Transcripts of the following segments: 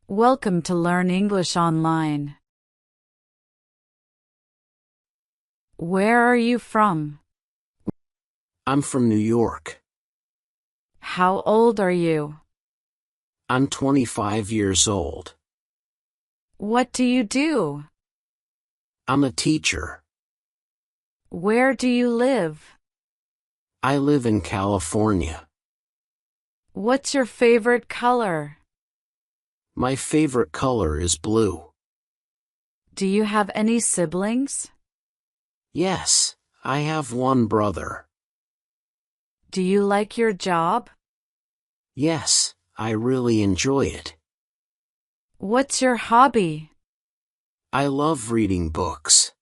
Welcome to Learn English Online. Where are you from? I'm from New York. How old are you? I'm 25 years old. What do you do? I'm a teacher. Where do you live? I live in California. What's your favorite color? My favorite color is blue. Do you have any siblings? Yes, I have one brother. Do you like your job? Yes, I really enjoy it. What's your hobby? I love reading books.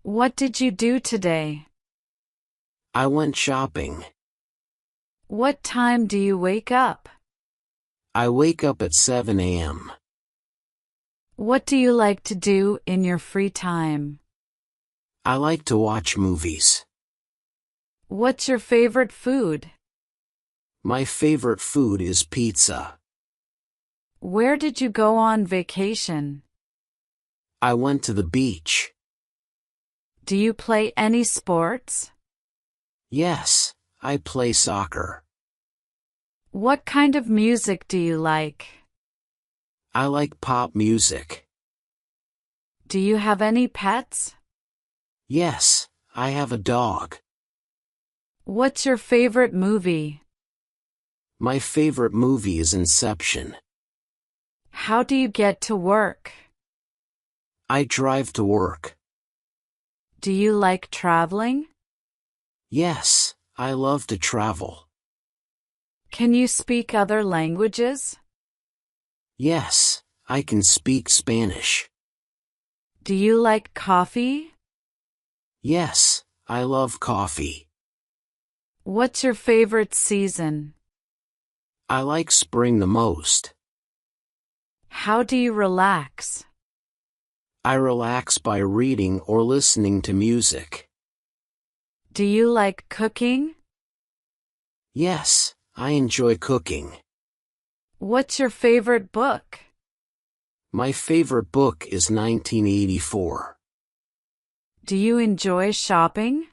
What did you do today? I went shopping. What time do you wake up? I wake up at 7 a.m. What do you like to do in your free time? I like to watch movies. What's your favorite food? My favorite food is pizza. Where did you go on vacation? I went to the beach. Do you play any sports? Yes, I play soccer. What kind of music do you like? I like pop music. Do you have any pets? Yes, I have a dog. What's your favorite movie? My favorite movie is Inception. How do you get to work? I drive to work. Do you like traveling? Yes, I love to travel. Can you speak other languages? Yes, I can speak Spanish. Do you like coffee? Yes, I love coffee. What's your favorite season? I like spring the most. How do you relax? I relax by reading or listening to music. Do you like cooking? Yes, I enjoy cooking. What's your favorite book? My favorite book is 1984. Do you enjoy shopping?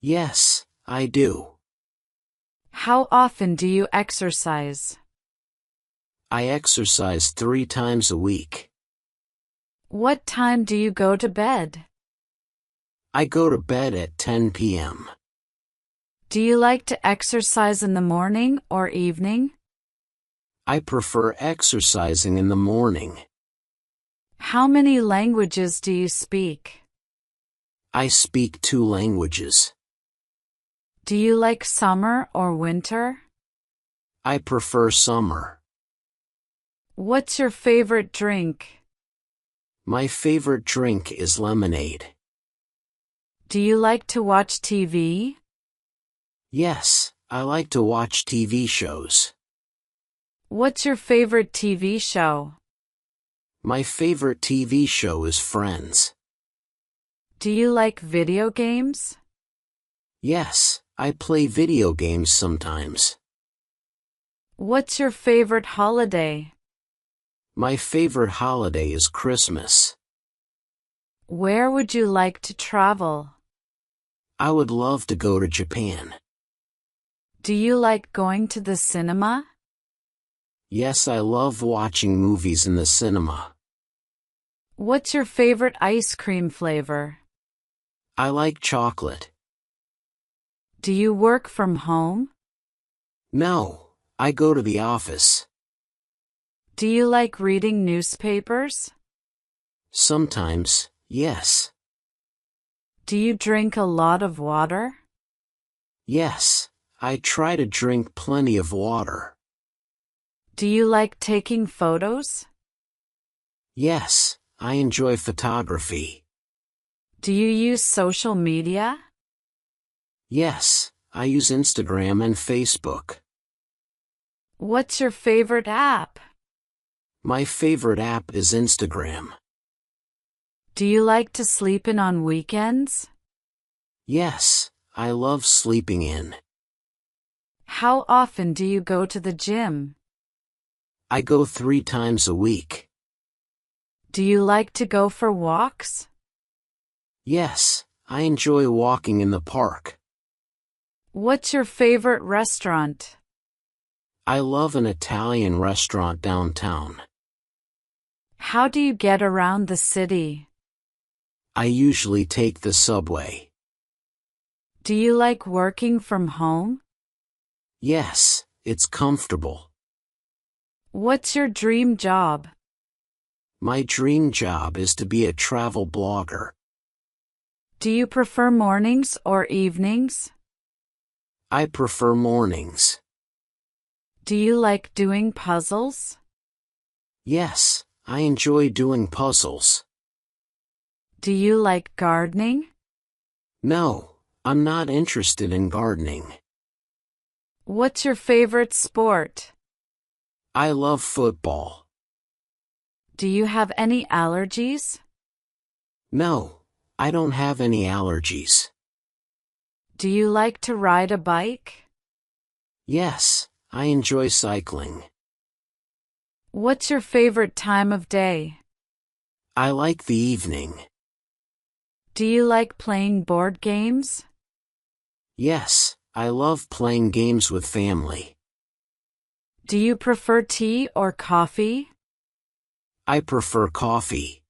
Yes, I do. How often do you exercise? I exercise 3 times a week. What time do you go to bed? I go to bed at 10 p.m. Do you like to exercise in the morning or evening? I prefer exercising in the morning. How many languages do you speak? I speak 2 languages. Do you like summer or winter? I prefer summer. What's your favorite drink? My favorite drink is lemonade. Do you like to watch TV? Yes, I like to watch TV shows. What's your favorite TV show? My favorite TV show is Friends. Do you like video games? Yes, I play video games sometimes. What's your favorite holiday? My favorite holiday is Christmas. Where would you like to travel? I would love to go to Japan. Do you like going to the cinema? Yes, I love watching movies in the cinema. What's your favorite ice cream flavor? I like chocolate. Do you work from home? No, I go to the office. Do you like reading newspapers? Sometimes, yes. Do you drink a lot of water? Yes, I try to drink plenty of water. Do you like taking photos? Yes, I enjoy photography. Do you use social media? Yes, I use Instagram and Facebook. What's your favorite app? My favorite app is Instagram. Do you like to sleep in on weekends? Yes, I love sleeping in. How often do you go to the gym? I go 3 times a week. Do you like to go for walks? Yes, I enjoy walking in the park. What's your favorite restaurant? I love an Italian restaurant downtown. How do you get around the city? I usually take the subway. Do you like working from home? Yes, it's comfortable. What's your dream job? My dream job is to be a travel blogger. Do you prefer mornings or evenings? I prefer mornings. Do you like doing puzzles? Yes, I enjoy doing puzzles. Do you like gardening? No, I'm not interested in gardening. What's your favorite sport? I love football. Do you have any allergies? No, I don't have any allergies. Do you like to ride a bike? Yes, I enjoy cycling. What's your favorite time of day? I like the evening. Do you like playing board games? Yes, I love playing games with family. Do you prefer tea or coffee? I prefer coffee.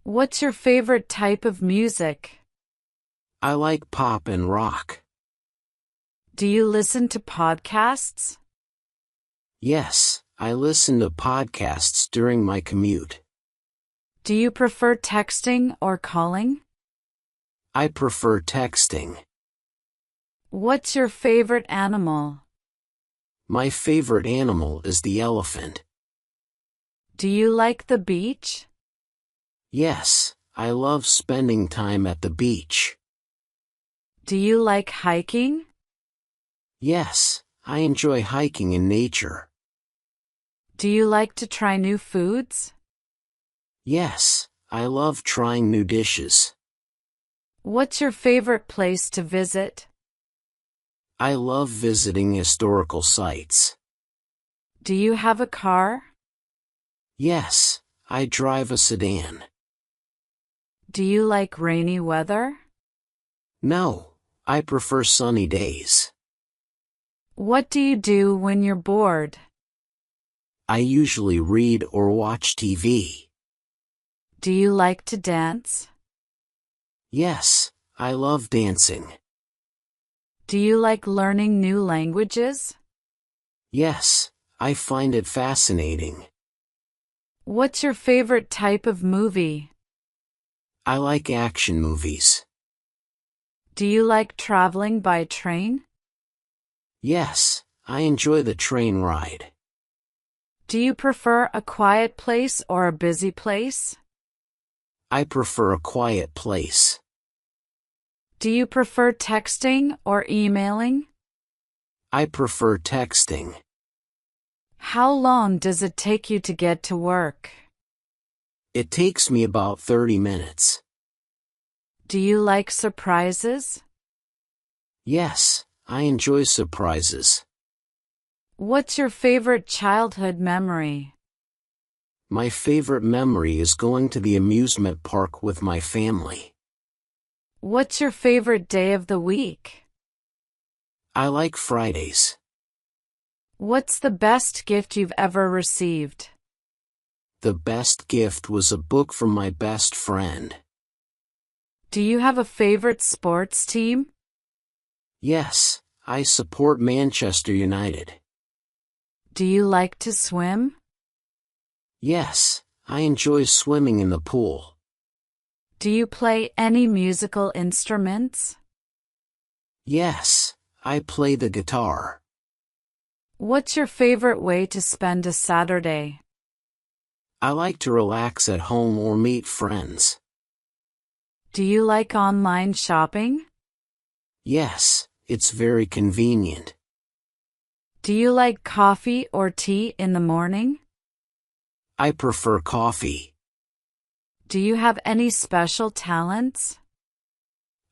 What's your favorite type of music? I like pop and rock. Do you listen to podcasts? Yes, I listen to podcasts during my commute. Do you prefer texting or calling? I prefer texting. What's your favorite animal? My favorite animal is the elephant. Do you like the beach? Yes, I love spending time at the beach. Do you like hiking? Yes, I enjoy hiking in nature. Do you like to try new foods? Yes, I love trying new dishes. What's your favorite place to visit? I love visiting historical sites. Do you have a car? Yes, I drive a sedan. Do you like rainy weather? No, I prefer sunny days. What do you do when you're bored? I usually read or watch TV. Do you like to dance? Yes, I love dancing. Do you like learning new languages? Yes, I find it fascinating. What's your favorite type of movie? I like action movies. Do you like traveling by train? Yes, I enjoy the train ride. Do you prefer a quiet place or a busy place? I prefer a quiet place. Do you prefer texting or emailing? I prefer texting. How long does it take you to get to work? It takes me about 30 minutes. Do you like surprises? Yes, I enjoy surprises. What's your favorite childhood memory? My favorite memory is going to the amusement park with my family. What's your favorite day of the week? I like Fridays. What's the best gift you've ever received? The best gift was a book from my best friend. Do you have a favorite sports team? Yes, I support Manchester United. Do you like to swim? Yes, I enjoy swimming in the pool. Do you play any musical instruments? Yes, I play the guitar. What's your favorite way to spend a Saturday? I like to relax at home or meet friends. Do you like online shopping? Yes, it's very convenient. Do you like coffee or tea in the morning? I prefer coffee. Do you have any special talents?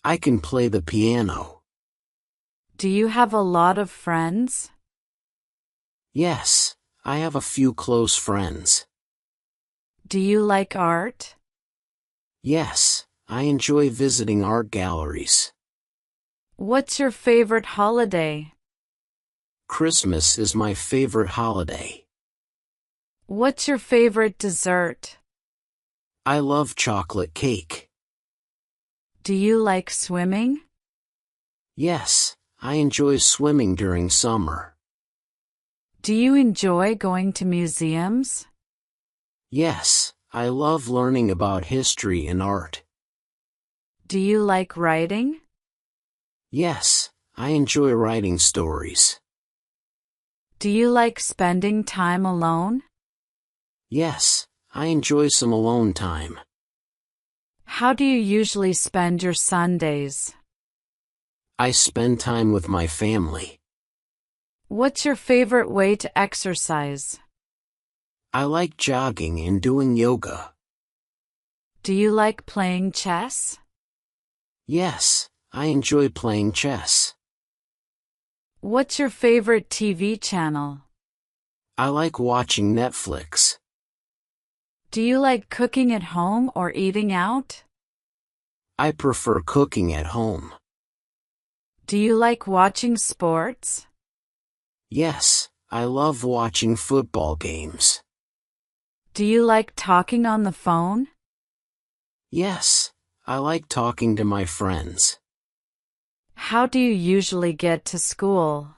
I can play the piano. Do you have a lot of friends? Yes, I have a few close friends. Do you like art? Yes, I enjoy visiting art galleries. What's your favorite holiday? Christmas is my favorite holiday. What's your favorite dessert? I love chocolate cake. Do you like swimming? Yes, I enjoy swimming during summer. Do you enjoy going to museums? Yes, I love learning about history and art. Do you like writing? Yes, I enjoy writing stories. Do you like spending time alone? Yes, I enjoy some alone time. How do you usually spend your Sundays? I spend time with my family. What's your favorite way to exercise? I like jogging and doing yoga. Do you like playing chess? Yes, I enjoy playing chess. What's your favorite TV channel? I like watching Netflix. Do you like cooking at home or eating out? I prefer cooking at home. Do you like watching sports? Yes, I love watching football games. Do you like talking on the phone? Yes, I like talking to my friends. How do you usually get to school?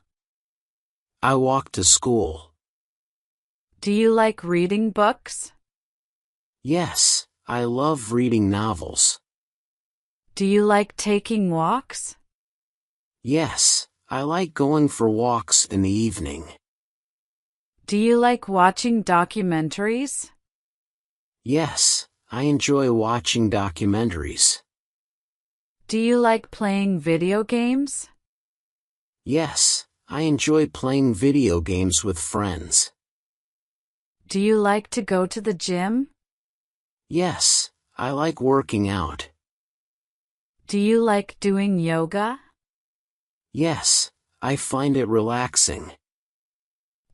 I walk to school. Do you like reading books? Yes, I love reading novels. Do you like taking walks? Yes, I like going for walks in the evening. Do you like watching documentaries? Yes, I enjoy watching documentaries. Do you like playing video games? Yes, I enjoy playing video games with friends. Do you like to go to the gym? Yes, I like working out. Do you like doing yoga? Yes, I find it relaxing.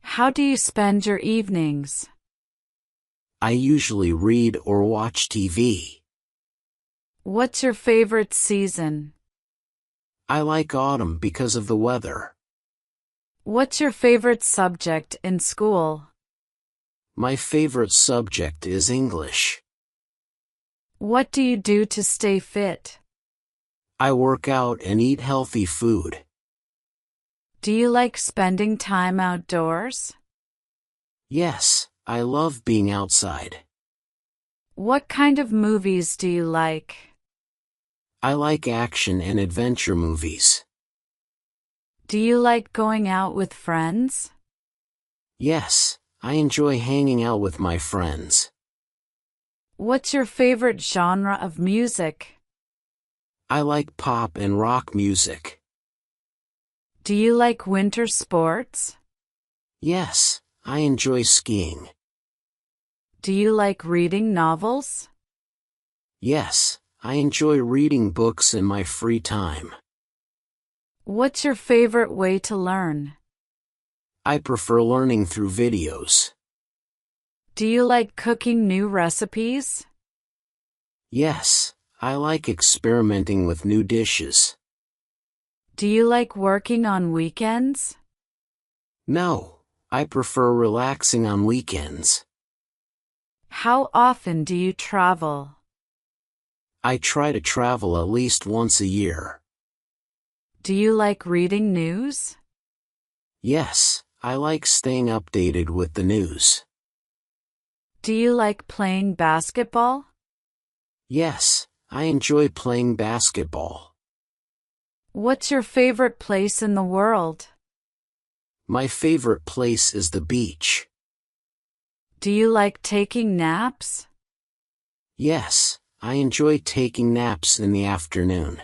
How do you spend your evenings? I usually read or watch TV. What's your favorite season? I like autumn because of the weather. What's your favorite subject in school? My favorite subject is English. What do you do to stay fit? I work out and eat healthy food. Do you like spending time outdoors? Yes, I love being outside. What kind of movies do you like? I like action and adventure movies. Do you like going out with friends? Yes, I enjoy hanging out with my friends. What's your favorite genre of music? I like pop and rock music. Do you like winter sports? Yes, I enjoy skiing. Do you like reading novels? Yes, I enjoy reading books in my free time. What's your favorite way to learn? I prefer learning through videos. Do you like cooking new recipes? Yes, I like experimenting with new dishes. Do you like working on weekends? No, I prefer relaxing on weekends. How often do you travel? I try to travel at least once a year. Do you like reading news? Yes, I like staying updated with the news. Do you like playing basketball? Yes, I enjoy playing basketball. What's your favorite place in the world? My favorite place is the beach. Do you like taking naps? Yes, I enjoy taking naps in the afternoon.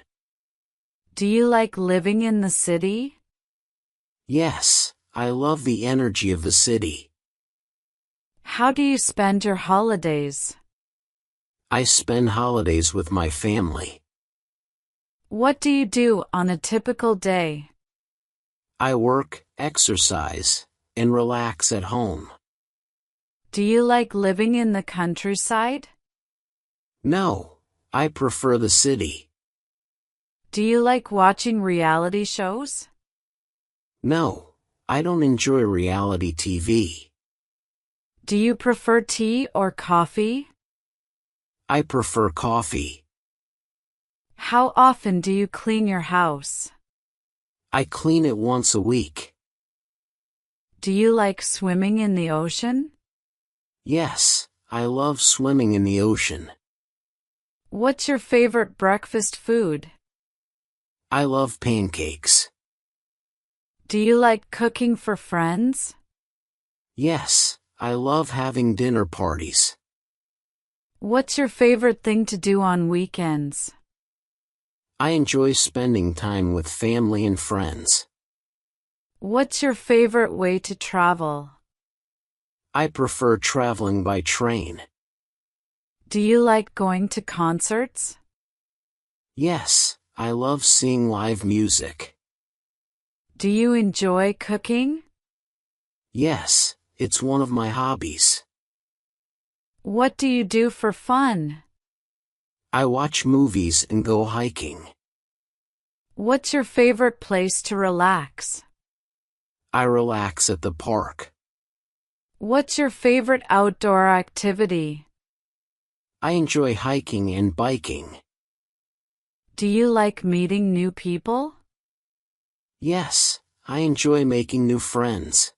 Do you like living in the city? Yes, I love the energy of the city. How do you spend your holidays? I spend holidays with my family. What do you do on a typical day? I work, exercise, and relax at home. Do you like living in the countryside? No, I prefer the city. Do you like watching reality shows? No, I don't enjoy reality TV. Do you prefer tea or coffee? I prefer coffee. How often do you clean your house? I clean it once a week. Do you like swimming in the ocean? Yes, I love swimming in the ocean. What's your favorite breakfast food? I love pancakes. Do you like cooking for friends? Yes, I love having dinner parties. What's your favorite thing to do on weekends? I enjoy spending time with family and friends. What's your favorite way to travel? I prefer traveling by train. Do you like going to concerts? Yes, I love seeing live music. Do you enjoy cooking? Yes, it's one of my hobbies. What do you do for fun? I watch movies and go hiking. What's your favorite place to relax? I relax at the park. What's your favorite outdoor activity? I enjoy hiking and biking. Do you like meeting new people? Yes, I enjoy making new friends.